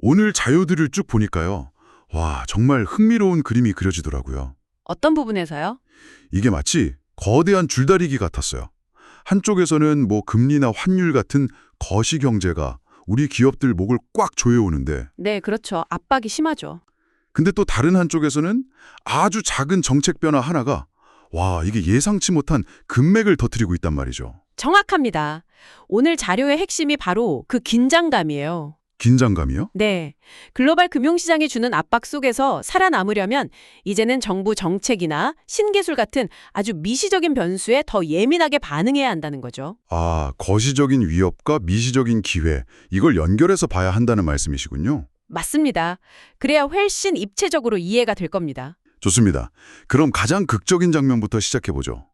오늘 자료들을 쭉 보니까요. 와, 정말 흥미로운 그림이 그려지더라고요. 어떤 부분에서요? 이게 마치 거대한 줄다리기 같았어요. 한쪽에서는 뭐 금리나 환율 같은 거시 경제가 우리 기업들 목을 꽉 조여오는데, 네, 그렇죠. 압박이 심하죠. 근데 또 다른 한쪽에서는 아주 작은 정책 변화 하나가 와, 이게 예상치 못한 금맥을 터뜨리고 있단 말이죠. 정확합니다. 오늘 자료의 핵심이 바로 그 긴장감이에요. 긴장감이요? 네. 글로벌 금융시장이 주는 압박 속에서 살아남으려면 이제는 정부 정책이나 신기술 같은 아주 미시적인 변수에 더 예민하게 반응해야 한다는 거죠. 아, 거시적인 위협과 미시적인 기회, 이걸 연결해서 봐야 한다는 말씀이시군요. 맞습니다. 그래야 훨씬 입체적으로 이해가 될 겁니다. 좋습니다. 그럼 가장 극적인 장면부터 시작해보죠.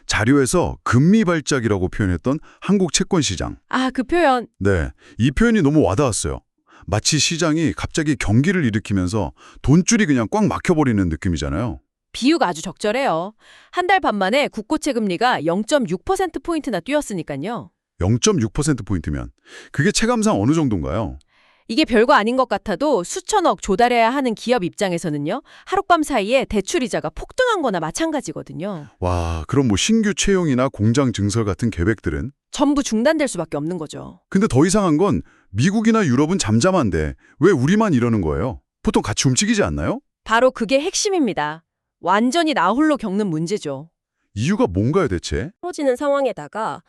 자료에서 금리 발작이라고 표현했던 한국 채권 시장. 아, 그 표현. 네, 이 표현이 너무 와닿았어요. 마치 시장이 갑자기 경기를 일으키면서 돈줄이 그냥 꽉 막혀버리는 느낌이잖아요. 비유가 아주 적절해요. 한 달 반 만에 국고채 금리가 0.6%포인트나 뛰었으니까요. 0.6%포인트면 그게 체감상 어느 정도인가요? 이게 별거 아닌 것 같아도 수천억 조달해야 하는 기업 입장에서는요. 하룻밤 사이에 대출이자가 폭등한 거나 마찬가지거든요. 와, 그럼 뭐 신규 채용이나 공장 증설 같은 계획들은? 전부 중단될 수밖에 없는 거죠. 근데 더 이상한 건 미국이나 유럽은 잠잠한데 왜 우리만 이러는 거예요? 보통 같이 움직이지 않나요? 바로 그게 핵심입니다. 완전히 나 홀로 겪는 문제죠. 이유가 뭔가요 대체? 떨어지는 상황에다가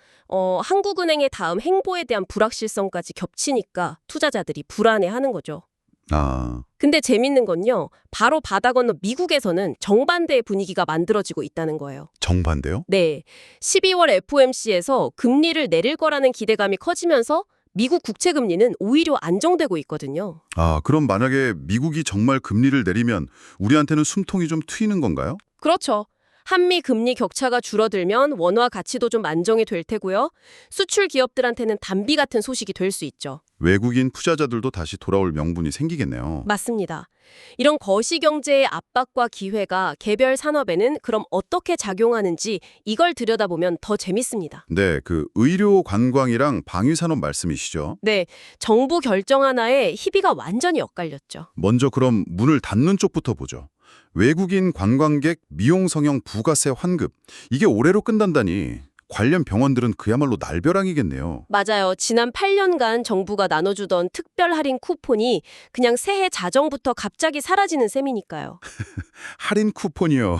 한국은행의 다음 행보에 대한 불확실성까지 겹치니까 투자자들이 불안해하는 거죠. 아, 근데 재밌는 건요. 바로 바다 건너 미국에서는 정반대의 분위기가 만들어지고 있다는 거예요. 정반대요? 네. 12월 FOMC에서 금리를 내릴 거라는 기대감이 커지면서 미국 국채 금리는 오히려 안정되고 있거든요. 아, 그럼 만약에 미국이 정말 금리를 내리면 우리한테는 숨통이 좀 트이는 건가요? 그렇죠. 한미 금리 격차가 줄어들면 원화 가치도 좀 안정이 될 테고요. 수출 기업들한테는 단비 같은 소식이 될 수 있죠. 외국인 투자자들도 다시 돌아올 명분이 생기겠네요. 맞습니다. 이런 거시경제의 압박과 기회가 개별 산업에는 그럼 어떻게 작용하는지 이걸 들여다보면 더 재밌습니다. 네, 그 의료 관광이랑 방위산업 말씀이시죠? 네, 정부 결정 하나에 희비가 완전히 엇갈렸죠. 먼저 그럼 문을 닫는 쪽부터 보죠. 외국인 관광객 미용 성형 부가세 환급. 이게 올해로 끝난다니 관련 병원들은 그야말로 날벼락이겠네요. 맞아요. 지난 8년간 정부가 나눠주던 특별 할인 쿠폰이 그냥 새해 자정부터 갑자기 사라지는 셈이니까요. 할인 쿠폰이요.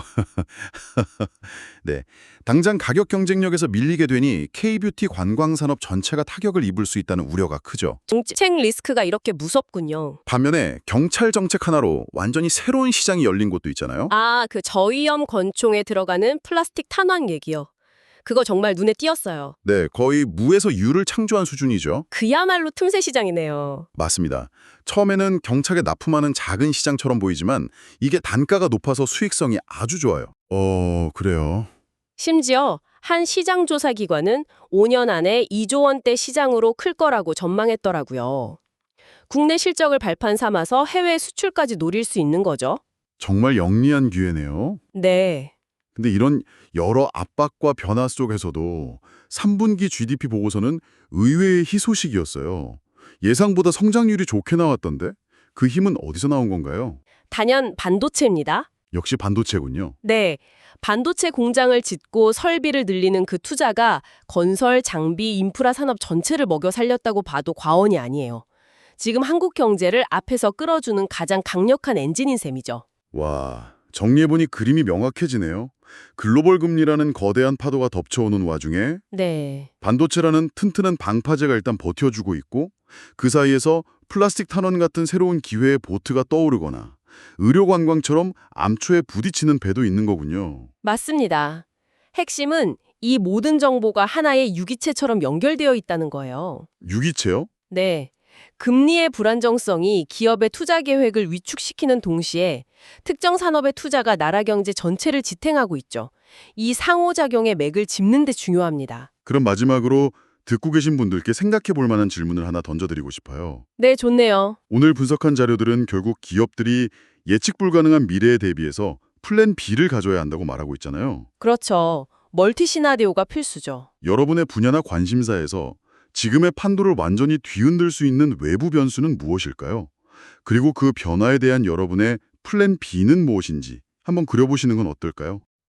네, 당장 가격 경쟁력에서 밀리게 되니 K-뷰티 관광산업 전체가 타격을 입을 수 있다는 우려가 크죠. 정책 리스크가 이렇게 무섭군요. 반면에 경찰 정책 하나로 완전히 새로운 시장이 열린 곳도 있잖아요. 아, 그 저위험 권총에 들어가는 플라스틱 탄환 얘기요. 그거 정말 눈에 띄었어요. 네, 거의 무에서 유를 창조한 수준이죠. 그야말로 틈새 시장이네요. 맞습니다. 처음에는 경착에 납품하는 작은 시장처럼 보이지만 이게 단가가 높아서 수익성이 아주 좋아요. 그래요. 심지어 한 시장 조사 기관은 5년 안에 2조 원대 시장으로 클 거라고 전망했더라고요. 국내 실적을 발판 삼아서 해외 수출까지 노릴 수 있는 거죠. 정말 영리한 기회네요. 네. 근데 이런 여러 압박과 변화 속에서도 3분기 GDP 보고서는 의외의 희소식이었어요. 예상보다 성장률이 좋게 나왔던데 그 힘은 어디서 나온 건가요? 단연 반도체입니다. 역시 반도체군요. 네. 반도체 공장을 짓고 설비를 늘리는 그 투자가 건설, 장비, 인프라 산업 전체를 먹여 살렸다고 봐도 과언이 아니에요. 지금 한국 경제를 앞에서 끌어주는 가장 강력한 엔진인 셈이죠. 와, 정리해보니 그림이 명확해지네요. 글로벌 금리라는 거대한 파도가 덮쳐오는 와중에 네. 반도체라는 튼튼한 방파제가 일단 버텨주고 있고 그 사이에서 플라스틱 탄원 같은 새로운 기회의 보트가 떠오르거나 의료관광처럼 암초에 부딪히는 배도 있는 거군요. 맞습니다. 핵심은 이 모든 정보가 하나의 유기체처럼 연결되어 있다는 거예요. 유기체요? 네. 금리의 불안정성이 기업의 투자 계획을 위축시키는 동시에 특정 산업의 투자가 나라 경제 전체를 지탱하고 있죠. 이 상호작용의 맥을 짚는 데 중요합니다. 그럼 마지막으로 듣고 계신 분들께 생각해 볼 만한 질문을 하나 던져드리고 싶어요. 네, 좋네요. 오늘 분석한 자료들은 결국 기업들이 예측 불가능한 미래에 대비해서 플랜 B를 가져야 한다고 말하고 있잖아요. 그렇죠. 멀티 시나리오가 필수죠. 여러분의 분야나 관심사에서 지금의 판도를 완전히 뒤흔들 수 있는 외부 변수는 무엇일까요? 그리고 그 변화에 대한 여러분의 플랜 B는 무엇인지 한번 그려보시는 건 어떨까요?